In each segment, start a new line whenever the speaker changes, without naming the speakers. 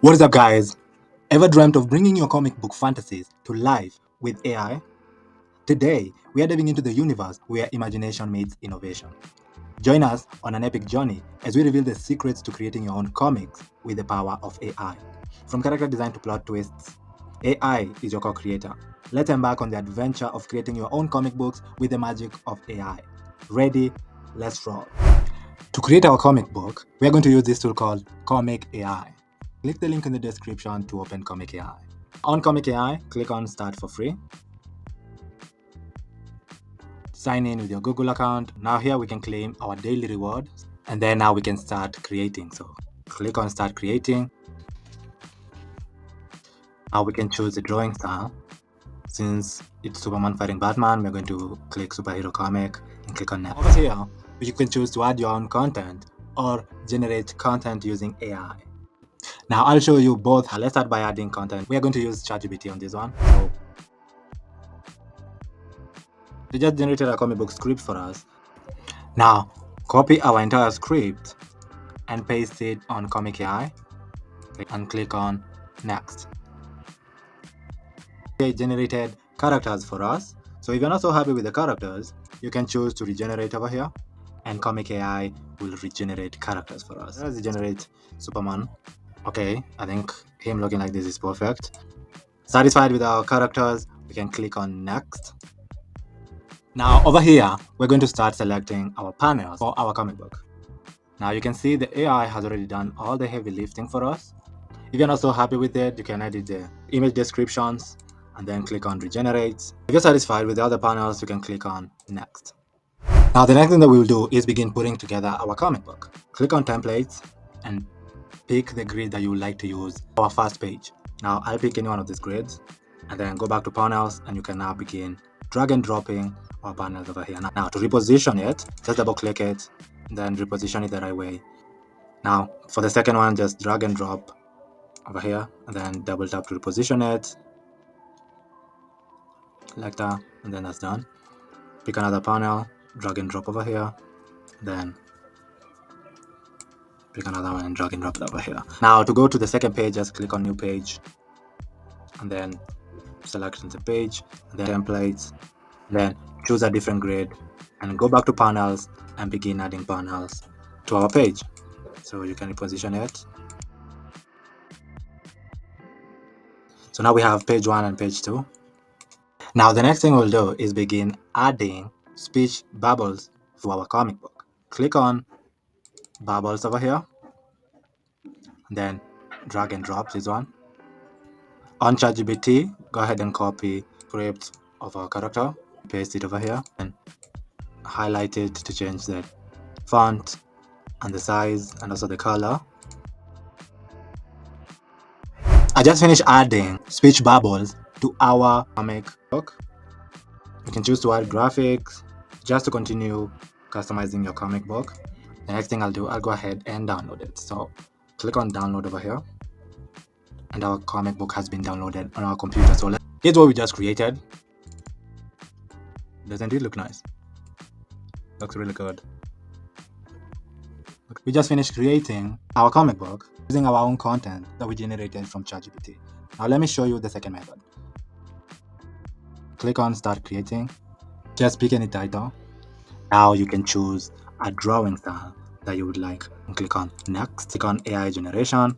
What is up, guys? Ever dreamt of bringing your comic book fantasies to life with AI? Today, we are diving into the universe where imagination meets innovation. Join us on an epic journey as we reveal the secrets to creating your own comics with the power of AI. From character design to plot twists, AI is your co-creator. Let's embark on the adventure of creating your own comic books with the magic of AI. Ready? Let's roll. To create our comic book, we are going to use this tool called Comic AI. Click the link in the description to open Comic AI. On Comic AI, click on Start for free. Sign in with your Google account. Now here we can claim our daily reward, and then now we can start creating. So click on Start Creating. Now we can choose the drawing style. Since it's Superman fighting Batman, we're going to click Superhero Comic and click on Next. Over here, you can choose to add your own content or generate content using AI. Now I'll show you both. Let's start by adding content. We are going to use ChatGPT on this one. So they just generated a comic book script for us. Now copy our entire script and paste it on Comic AI and click on Next. It generated characters for us. So if you're not so happy with the characters, you can choose to regenerate over here, and Comic AI will regenerate characters for us. Let's regenerate Superman. Okay, I think him looking like this is perfect. Satisfied with our characters, we can click on Next. Now over here, we're going to start selecting our panels for our comic book. Now you can see the AI has already done all the heavy lifting for us. If you're not so happy with it, you can edit the image descriptions and then click on Regenerate. If you're satisfied with the other panels, you can click on Next. Now the next thing that we will do is begin putting together our comic book. Click on Templates and pick the grid that you would like to use for our first page. Now I'll pick any one of these grids and then go back to panels, and you can now begin drag and dropping our panels over here. Now to reposition it, just double click it, then reposition it the right way. Now for the second one, just drag and drop over here and then double tap to reposition it like that, and then that's done. Pick another panel, drag and drop over here, then pick another one and drag and drop it over here. Now to go to the second page, just click on New Page and then select the page, and then Templates, then choose a different grid and go back to panels and begin adding panels to our page. So you can reposition it. So now we have page 1 and page 2. Now the next thing we'll do is begin adding speech bubbles to our comic book. Click on bubbles over here, then drag and drop this one. On ChatGPT, go ahead and copy script of our character, paste it over here, and highlight it to change the font and the size and also the color. I just finished adding speech bubbles to our comic book. You can choose to add graphics just to continue customizing your comic book. The next thing I'll do, I'll go ahead and download it. So click on download over here, and our comic book has been downloaded on our computer. So here's what we just created. Doesn't it look nice? Looks really good. We just finished creating our comic book using our own content that we generated from ChatGPT. Now let me show you the second method. Click on Start Creating. Just pick any title. Now you can choose a drawing style that you would like and click on Next. Click on AI Generation.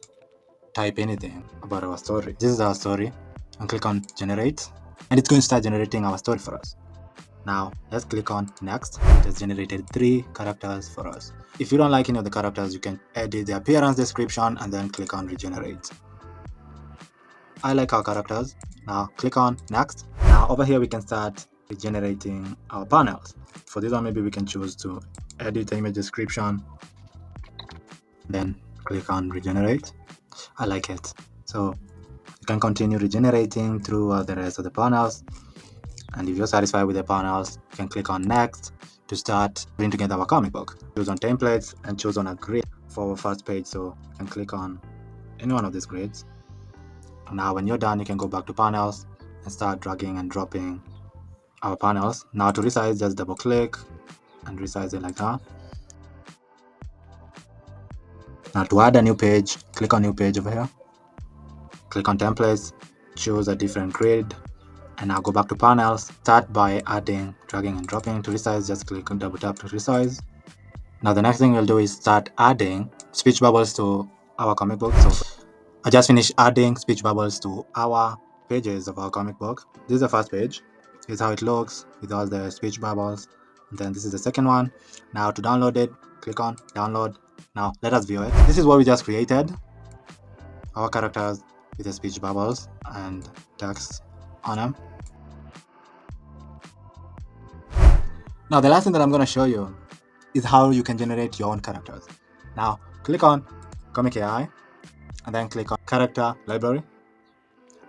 Type anything about our story. This is our story, and click on Generate, and it's going to start generating our story for us. Now let's click on Next. It has generated 3 characters for us. If you don't like any of the characters, you can edit the appearance description and then click on Regenerate. I like our characters. Now click on Next. Now over here we can start regenerating our panels. For this one, maybe we can choose to edit the image description, then click on Regenerate. I like it. So you can continue regenerating through the rest of the panels. And if you're satisfied with the panels, you can click on Next to start putting together our comic book. Choose on Templates and choose on a grid for our first page. So you can click on any one of these grids. Now when you're done, you can go back to panels and start dragging and dropping our panels. Now to resize, just double click and resize it like that. Now to add a new page, click on New Page over here. Click on templates, choose a different grid, and now go back to panels. Start by adding, dragging and dropping to resize. Just click on double tap to resize. Now the next thing we'll do is start adding speech bubbles to our comic book. So I just finished adding speech bubbles to our pages of our comic book. This is the first page. Here's how it looks with all the speech bubbles. And then this is the second one. Now to download it, click on download. Now let us view it. This is what we just created. Our characters with the speech bubbles and text on them. Now the last thing that I'm going to show you is how you can generate your own characters. Now click on Comic AI and then click on Character Library.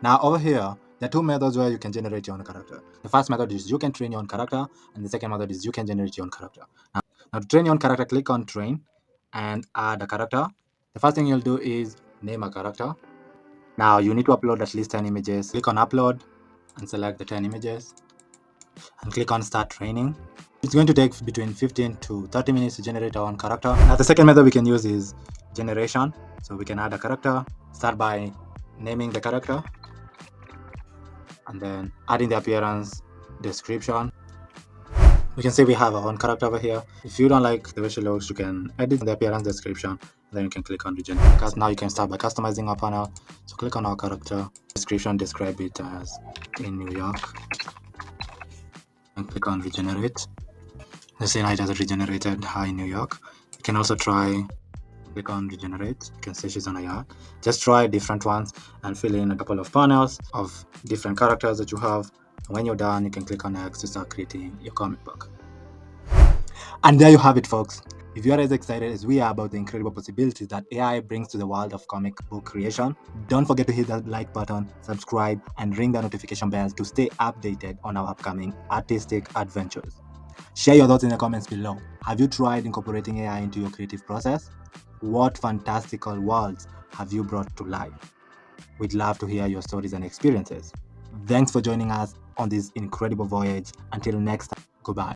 Now over here, there are two methods where you can generate your own character. The first method is you can train your own character, and the second method is you can generate your own character. Now to train your own character, click on Train and add a character. The first thing you'll do is name a character. Now you need to upload at least 10 images. Click on Upload and select the 10 images and click on Start Training. It's going to take between 15 to 30 minutes to generate our own character. Now the second method we can use is generation. So we can add a character, start by naming the character, and then adding the appearance, description. You can see we have our own character over here. If you don't like the way she looks, you can edit the appearance description, then you can click on regenerate. Because now you can start by customizing our panel. So click on our character description, describe it as in New York, and click on regenerate. Let's say now it has regenerated her in New York. You can also try, click on regenerate. You can say she's on a yacht. Just try different ones and fill in a couple of panels of different characters that you have. And when you're done, you can click on next to start creating your comic book. And there you have it, folks. If you are as excited as we are about the incredible possibilities that AI brings to the world of comic book creation, don't forget to hit that like button, subscribe, and ring the notification bell to stay updated on our upcoming artistic adventures. Share your thoughts in the comments below. Have you tried incorporating AI into your creative process? What fantastical worlds have you brought to life? We'd love to hear your stories and experiences. Thanks for joining us on this incredible voyage. Until next time, goodbye.